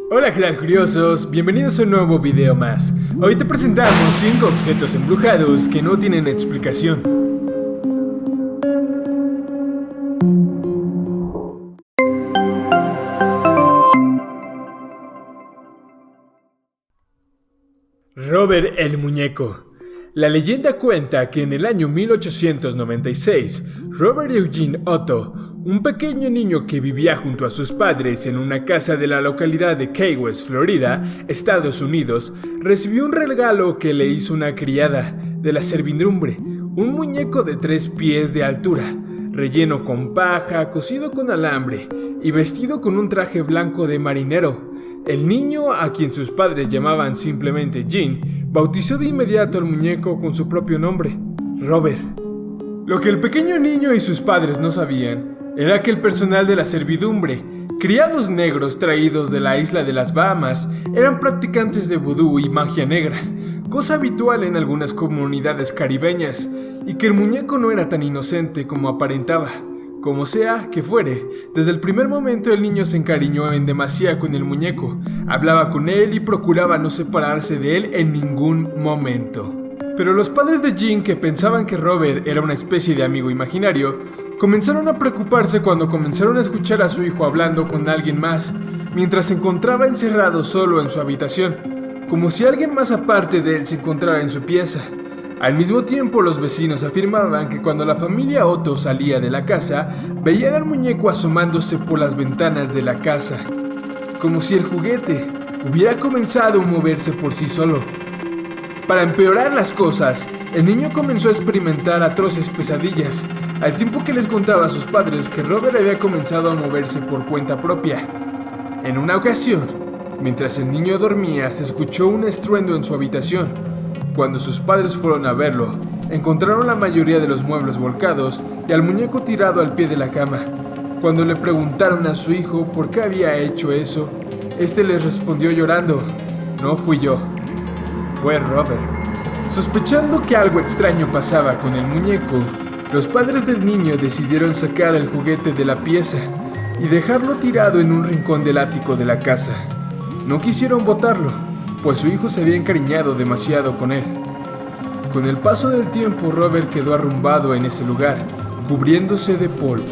Hola, ¿qué tal, curiosos? Bienvenidos a un nuevo video más. Hoy te presentamos 5 objetos embrujados que no tienen explicación. Robert el Muñeco. La leyenda cuenta que en el año 1896, Robert Eugene Otto, un pequeño niño que vivía junto a sus padres en una casa de la localidad de Key West, Florida, Estados Unidos, recibió un regalo que le hizo una criada de la servidumbre, un muñeco de 3 pies de altura, relleno con paja, cosido con alambre y vestido con un traje blanco de marinero. El niño, a quien sus padres llamaban simplemente Gene, bautizó de inmediato al muñeco con su propio nombre, Robert. Lo que el pequeño niño y sus padres no sabían era que el personal de la servidumbre, criados negros traídos de la isla de las Bahamas, eran practicantes de vudú y magia negra, cosa habitual en algunas comunidades caribeñas, y que el muñeco no era tan inocente como aparentaba. Como sea que fuere, desde el primer momento el niño se encariñó en demasía con el muñeco, hablaba con él y procuraba no separarse de él en ningún momento. Pero los padres de Gene, que pensaban que Robert era una especie de amigo imaginario, comenzaron a preocuparse cuando comenzaron a escuchar a su hijo hablando con alguien más, mientras se encontraba encerrado solo en su habitación, como si alguien más aparte de él se encontrara en su pieza. Al mismo tiempo, los vecinos afirmaban que cuando la familia Otto salía de la casa, veían al muñeco asomándose por las ventanas de la casa, como si el juguete hubiera comenzado a moverse por sí solo. Para empeorar las cosas, el niño comenzó a experimentar atroces pesadillas, al tiempo que les contaba a sus padres que Robert había comenzado a moverse por cuenta propia. En una ocasión, mientras el niño dormía, se escuchó un estruendo en su habitación. Cuando sus padres fueron a verlo, encontraron la mayoría de los muebles volcados y al muñeco tirado al pie de la cama. Cuando le preguntaron a su hijo por qué había hecho eso, este les respondió llorando: "No fui yo, fue Robert". Sospechando que algo extraño pasaba con el muñeco, los padres del niño decidieron sacar el juguete de la pieza y dejarlo tirado en un rincón del ático de la casa. No quisieron botarlo, pues su hijo se había encariñado demasiado con él. Con el paso del tiempo, Robert quedó arrumbado en ese lugar, cubriéndose de polvo.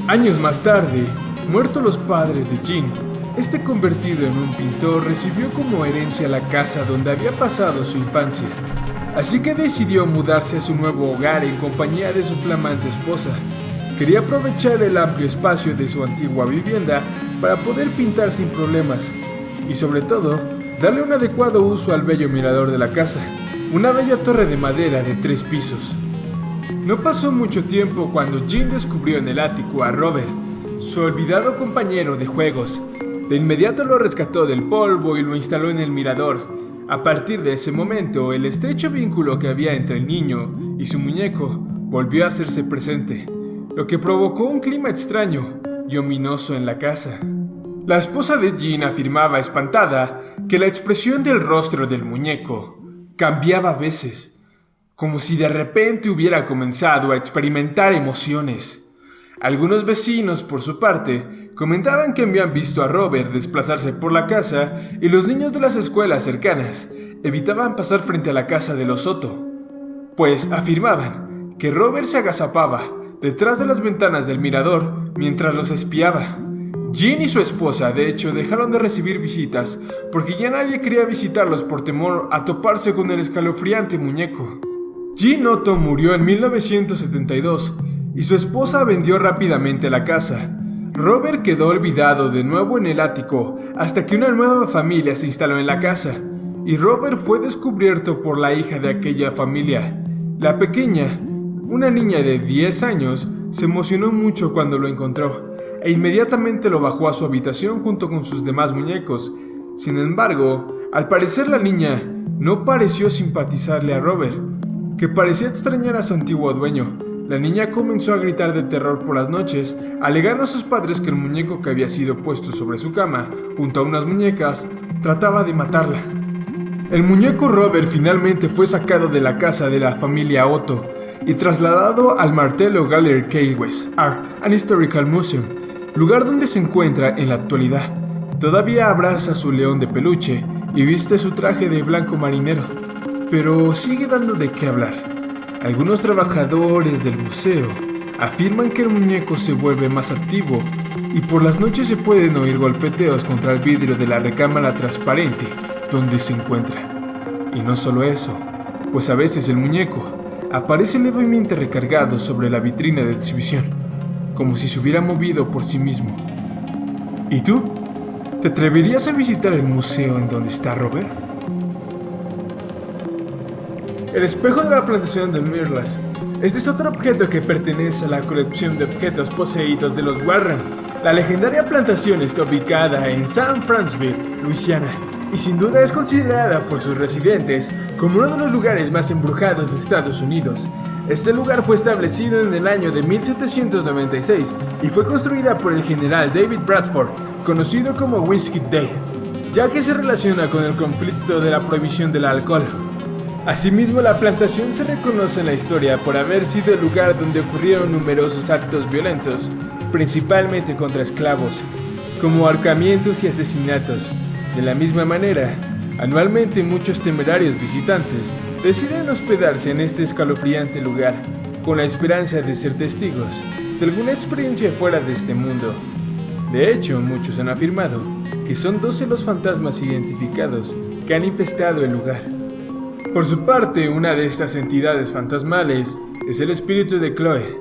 Años más tarde, muertos los padres de Gene, este, convertido en un pintor, recibió como herencia la casa donde había pasado su infancia. Así que decidió mudarse a su nuevo hogar en compañía de su flamante esposa. Quería aprovechar el amplio espacio de su antigua vivienda para poder pintar sin problemas y, sobre todo, darle un adecuado uso al bello mirador de la casa, una bella torre de madera de 3 pisos. No pasó mucho tiempo cuando Gene descubrió en el ático a Robert, su olvidado compañero de juegos. De inmediato lo rescató del polvo y lo instaló en el mirador. A partir de ese momento, el estrecho vínculo que había entre el niño y su muñeco volvió a hacerse presente, lo que provocó un clima extraño y ominoso en la casa. La esposa de Gene afirmaba espantada que la expresión del rostro del muñeco cambiaba a veces, como si de repente hubiera comenzado a experimentar emociones. Algunos vecinos, por su parte, comentaban que habían visto a Robert desplazarse por la casa y los niños de las escuelas cercanas evitaban pasar frente a la casa de los Otto, pues afirmaban que Robert se agazapaba detrás de las ventanas del mirador mientras los espiaba. Gene y su esposa, de hecho, dejaron de recibir visitas porque ya nadie quería visitarlos por temor a toparse con el escalofriante muñeco. Gene Otto murió en 1972 y su esposa vendió rápidamente la casa. Robert quedó olvidado de nuevo en el ático hasta que una nueva familia se instaló en la casa, y Robert fue descubierto por la hija de aquella familia. La pequeña, una niña de 10 años, se emocionó mucho cuando lo encontró e inmediatamente lo bajó a su habitación junto con sus demás muñecos. Sin embargo, al parecer la niña no pareció simpatizarle a Robert, que parecía extrañar a su antiguo dueño. La niña comenzó a gritar de terror por las noches, alegando a sus padres que el muñeco que había sido puesto sobre su cama, junto a unas muñecas, trataba de matarla. El muñeco Robert finalmente fue sacado de la casa de la familia Otto y trasladado al Martello Gallery Key West Art and Historical Museum, lugar donde se encuentra en la actualidad. Todavía abraza su león de peluche y viste su traje de blanco marinero, pero sigue dando de qué hablar. Algunos trabajadores del museo afirman que el muñeco se vuelve más activo y por las noches se pueden oír golpeteos contra el vidrio de la recámara transparente donde se encuentra. Y no solo eso, pues a veces el muñeco aparece levemente recargado sobre la vitrina de exhibición, como si se hubiera movido por sí mismo. ¿Y tú? ¿Te atreverías a visitar el museo en donde está Robert? El espejo de la plantación de Mirlas. Este es otro objeto que pertenece a la colección de objetos poseídos de los Warren. La legendaria plantación está ubicada en San Francisville, Luisiana, y sin duda es considerada por sus residentes como uno de los lugares más embrujados de Estados Unidos. Este lugar fue establecido en el año de 1796 y fue construida por el general David Bradford, conocido como Whiskey Day, ya que se relaciona con el conflicto de la prohibición del alcohol. Asimismo, la plantación se reconoce en la historia por haber sido el lugar donde ocurrieron numerosos actos violentos, principalmente contra esclavos, como ahorcamientos y asesinatos. De la misma manera, anualmente muchos temerarios visitantes deciden hospedarse en este escalofriante lugar, con la esperanza de ser testigos de alguna experiencia fuera de este mundo. De hecho, muchos han afirmado que son 12 los fantasmas identificados que han infestado el lugar. Por su parte, una de estas entidades fantasmales es el espíritu de Chloe,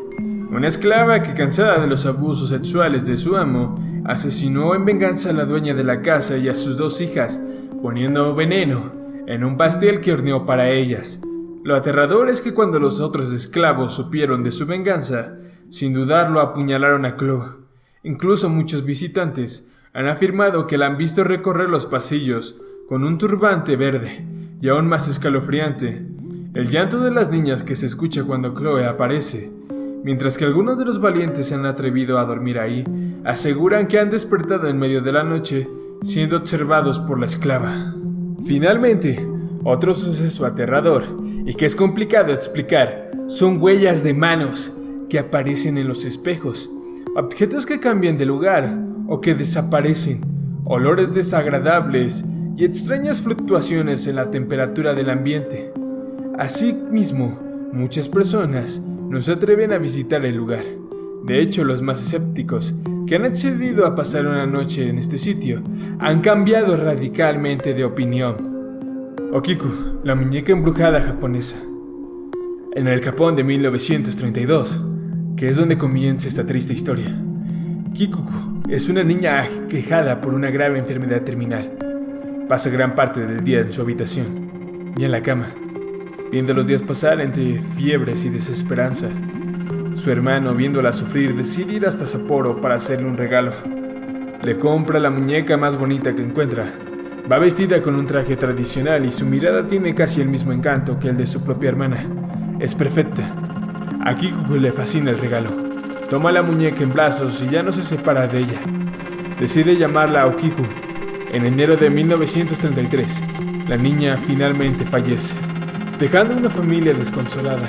una esclava que, cansada de los abusos sexuales de su amo, asesinó en venganza a la dueña de la casa y a sus 2 hijas, poniendo veneno en un pastel que horneó para ellas. Lo aterrador es que cuando los otros esclavos supieron de su venganza, sin dudarlo apuñalaron a Chloe. Incluso muchos visitantes han afirmado que la han visto recorrer los pasillos con un turbante verde, y aún más escalofriante, el llanto de las niñas que se escucha cuando Chloe aparece. Mientras que algunos de los valientes se han atrevido a dormir ahí, aseguran que han despertado en medio de la noche siendo observados por la esclava. Finalmente, otro suceso aterrador y que es complicado explicar son huellas de manos que aparecen en los espejos, objetos que cambian de lugar o que desaparecen, olores desagradables y extrañas fluctuaciones en la temperatura del ambiente. Asimismo, muchas personas no se atreven a visitar el lugar. De hecho, los más escépticos que han accedido a pasar una noche en este sitio han cambiado radicalmente de opinión. Okiku, la muñeca embrujada japonesa. En el Japón de 1932, que es donde comienza esta triste historia, Kikuko es una niña aquejada por una grave enfermedad terminal. Pasa gran parte del día en su habitación y en la cama, viendo los días pasar entre fiebres y desesperanza. Su hermano, viéndola sufrir, decide ir hasta Sapporo para hacerle un regalo. Le compra la muñeca más bonita que encuentra. Va vestida con un traje tradicional y su mirada tiene casi el mismo encanto que el de su propia hermana. Es perfecta. A Kikuko le fascina el regalo. Toma la muñeca en brazos y ya no se separa de ella. Decide llamarla Okiku. En enero de 1933, la niña finalmente fallece, dejando una familia desconsolada,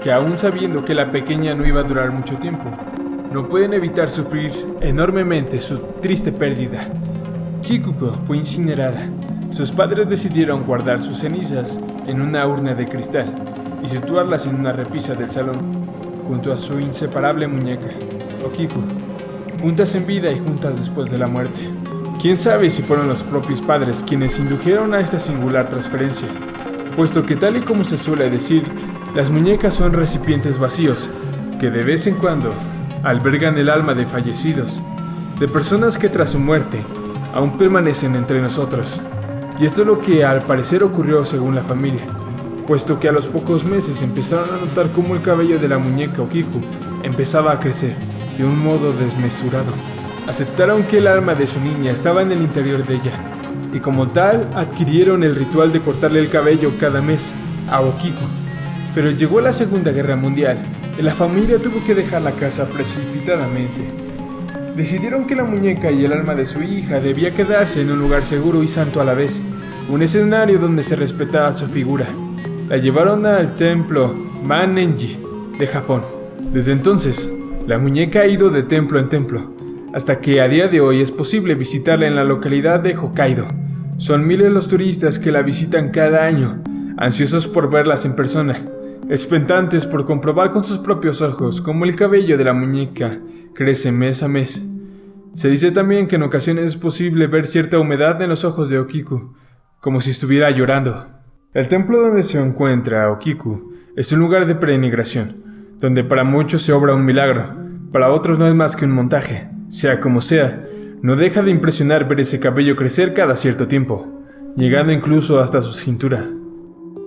que aún sabiendo que la pequeña no iba a durar mucho tiempo, no pueden evitar sufrir enormemente su triste pérdida. Kikuko fue incinerada. Sus padres decidieron guardar sus cenizas en una urna de cristal y situarlas en una repisa del salón, junto a su inseparable muñeca, Okiku, juntas en vida y juntas después de la muerte. Quién sabe si fueron los propios padres quienes indujeron a esta singular transferencia, puesto que tal y como se suele decir, las muñecas son recipientes vacíos, que de vez en cuando albergan el alma de fallecidos, de personas que tras su muerte aún permanecen entre nosotros. Y esto es lo que al parecer ocurrió según la familia, puesto que a los pocos meses empezaron a notar cómo el cabello de la muñeca Okiku empezaba a crecer de un modo desmesurado. Aceptaron que el alma de su niña estaba en el interior de ella, y como tal adquirieron el ritual de cortarle el cabello cada mes a Okiku. Pero llegó la Segunda Guerra Mundial y la familia tuvo que dejar la casa precipitadamente. Decidieron que la muñeca y el alma de su hija debía quedarse en un lugar seguro y santo a la vez, un escenario donde se respetara su figura. La llevaron al templo Mannenji de Japón. Desde entonces, la muñeca ha ido de templo en templo, hasta que a día de hoy es posible visitarla en la localidad de Hokkaido. Son miles los turistas que la visitan cada año, ansiosos por verlas en persona, expectantes por comprobar con sus propios ojos cómo el cabello de la muñeca crece mes a mes. Se dice también que en ocasiones es posible ver cierta humedad en los ojos de Okiku, como si estuviera llorando. El templo donde se encuentra Okiku es un lugar de peregrinación, donde para muchos se obra un milagro, para otros no es más que un montaje. Sea como sea, no deja de impresionar ver ese cabello crecer cada cierto tiempo, llegando incluso hasta su cintura.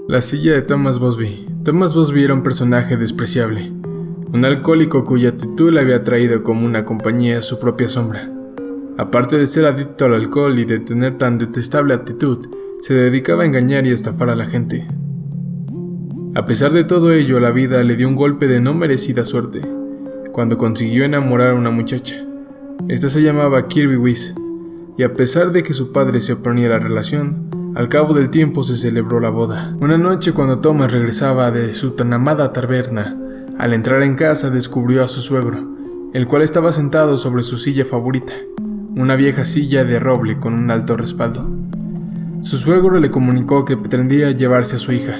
La silla de Thomas Busby. Thomas Busby era un personaje despreciable, un alcohólico cuya actitud le había traído como una compañía a su propia sombra. Aparte de ser adicto al alcohol y de tener tan detestable actitud, se dedicaba a engañar y estafar a la gente. A pesar de todo ello, la vida le dio un golpe de no merecida suerte, cuando consiguió enamorar a una muchacha. Esta se llamaba Kirby Weiss, y a pesar de que su padre se oponía a la relación, al cabo del tiempo se celebró la boda. Una noche, cuando Thomas regresaba de su tan amada taberna, al entrar en casa descubrió a su suegro, el cual estaba sentado sobre su silla favorita, una vieja silla de roble con un alto respaldo. Su suegro le comunicó que pretendía llevarse a su hija.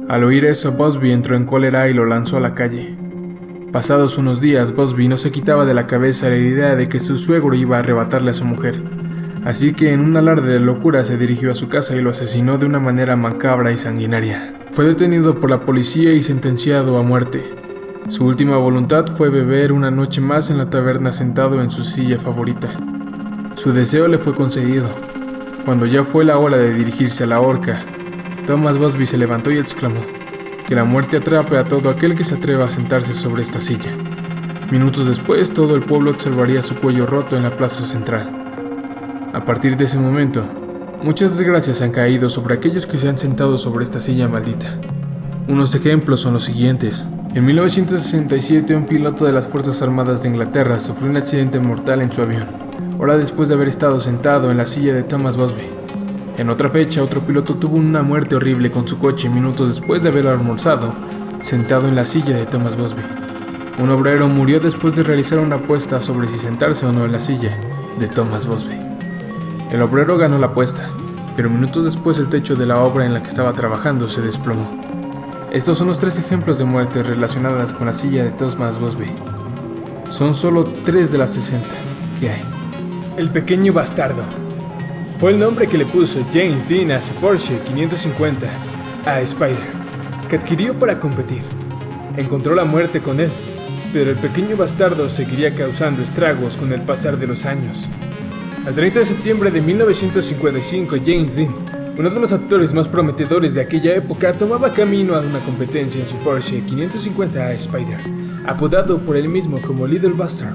Al oír eso, Busby entró en cólera y lo lanzó a la calle. Pasados unos días, Busby no se quitaba de la cabeza la idea de que su suegro iba a arrebatarle a su mujer, así que en un alarde de locura se dirigió a su casa y lo asesinó de una manera macabra y sanguinaria. Fue detenido por la policía y sentenciado a muerte. Su última voluntad fue beber una noche más en la taberna sentado en su silla favorita. Su deseo le fue concedido. Cuando ya fue la hora de dirigirse a la horca, Thomas Busby se levantó y exclamó: «Que la muerte atrape a todo aquel que se atreva a sentarse sobre esta silla». Minutos después, todo el pueblo observaría su cuello roto en la plaza central. A partir de ese momento, muchas desgracias han caído sobre aquellos que se han sentado sobre esta silla maldita. Unos ejemplos son los siguientes. En 1967, un piloto de las Fuerzas Armadas de Inglaterra sufrió un accidente mortal en su avión, hora después de haber estado sentado en la silla de Thomas Busby. En otra fecha, otro piloto tuvo una muerte horrible con su coche minutos después de haber almorzado, sentado en la silla de Thomas Busby. Un obrero murió después de realizar una apuesta sobre si sentarse o no en la silla de Thomas Busby. El obrero ganó la apuesta, pero minutos después el techo de la obra en la que estaba trabajando se desplomó. Estos son los 3 ejemplos de muertes relacionadas con la silla de Thomas Busby. Son solo 3 de las 60 que hay. El pequeño bastardo. Fue el nombre que le puso James Dean a su Porsche 550 a Spider, que adquirió para competir. Encontró la muerte con él, pero el pequeño bastardo seguiría causando estragos con el pasar de los años. El 30 de septiembre de 1955, James Dean, uno de los actores más prometedores de aquella época, tomaba camino a una competencia en su Porsche 550 Spider, apodado por él mismo como Little Bastard.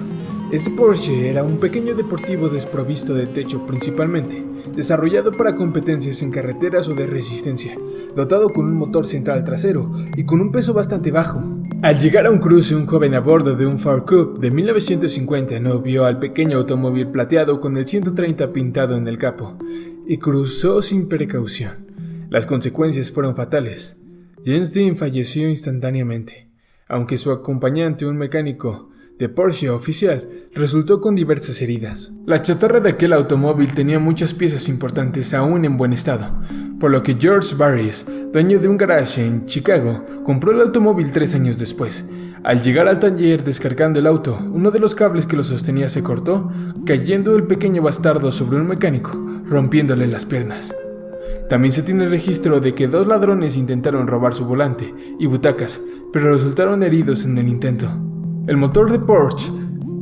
Este Porsche era un pequeño deportivo desprovisto de techo principalmente, desarrollado para competencias en carreteras o de resistencia, dotado con un motor central trasero y con un peso bastante bajo. Al llegar a un cruce, un joven a bordo de un Ford Coupe de 1950 no vio al pequeño automóvil plateado con el 130 pintado en el capó y cruzó sin precaución. Las consecuencias fueron fatales. James Dean falleció instantáneamente, aunque su acompañante, un mecánico de Porsche oficial, resultó con diversas heridas. La chatarra de aquel automóvil tenía muchas piezas importantes aún en buen estado, por lo que George Barris, dueño de un garage en Chicago, compró el automóvil 3 años después. Al llegar al taller descargando el auto, uno de los cables que lo sostenía se cortó, cayendo el pequeño bastardo sobre un mecánico, rompiéndole las piernas. También se tiene registro de que 2 ladrones intentaron robar su volante y butacas, pero resultaron heridos en el intento. El motor de Porsche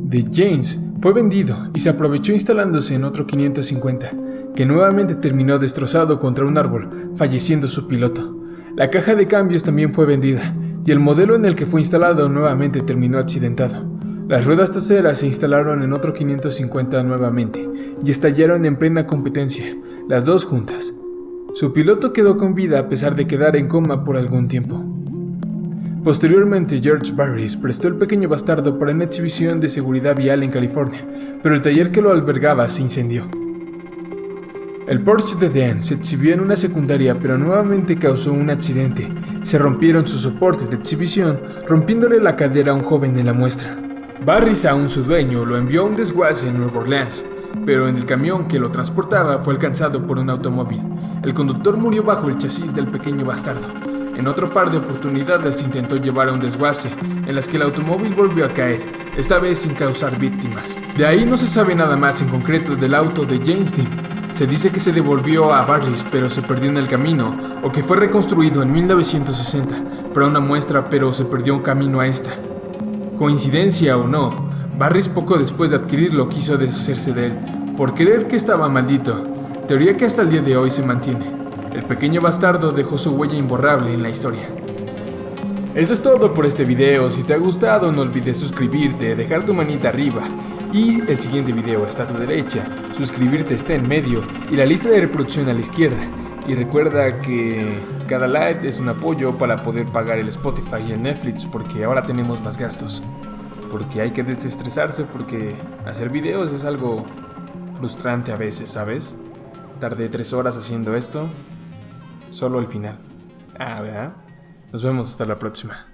de James fue vendido y se aprovechó instalándose en otro 550, que nuevamente terminó destrozado contra un árbol, falleciendo su piloto. La caja de cambios también fue vendida, y el modelo en el que fue instalado nuevamente terminó accidentado. Las ruedas traseras se instalaron en otro 550 nuevamente, y estallaron en plena competencia, las 2 juntas. Su piloto quedó con vida a pesar de quedar en coma por algún tiempo. Posteriormente, George Barris prestó el pequeño bastardo para una exhibición de seguridad vial en California, pero el taller que lo albergaba se incendió. El Porsche de Dean se exhibió en una secundaria, pero nuevamente causó un accidente. Se rompieron sus soportes de exhibición, rompiéndole la cadera a un joven en la muestra. Barris, aún su dueño, lo envió a un desguace en Nueva Orleans, pero en el camión que lo transportaba fue alcanzado por un automóvil. El conductor murió bajo el chasis del pequeño bastardo. En otro par de oportunidades intentó llevar a un desguace, en las que el automóvil volvió a caer, esta vez sin causar víctimas. De ahí no se sabe nada más en concreto del auto de James Dean. Se dice que se devolvió a Barris pero se perdió en el camino, o que fue reconstruido en 1960 para una muestra pero se perdió un camino a esta. Coincidencia o no, Barris poco después de adquirirlo quiso deshacerse de él, por creer que estaba maldito, teoría que hasta el día de hoy se mantiene. El pequeño bastardo dejó su huella imborrable en la historia. Eso es todo por este video. Si te ha gustado no olvides suscribirte, dejar tu manita arriba y el siguiente video está a tu derecha, suscribirte está en medio y la lista de reproducción a la izquierda. Y recuerda que cada like es un apoyo para poder pagar el Spotify y el Netflix, porque ahora tenemos más gastos. Porque hay que desestresarse, porque hacer videos es algo frustrante a veces, ¿sabes? Tardé 3 horas haciendo esto, solo el final. ¿Verdad? Nos vemos hasta la próxima.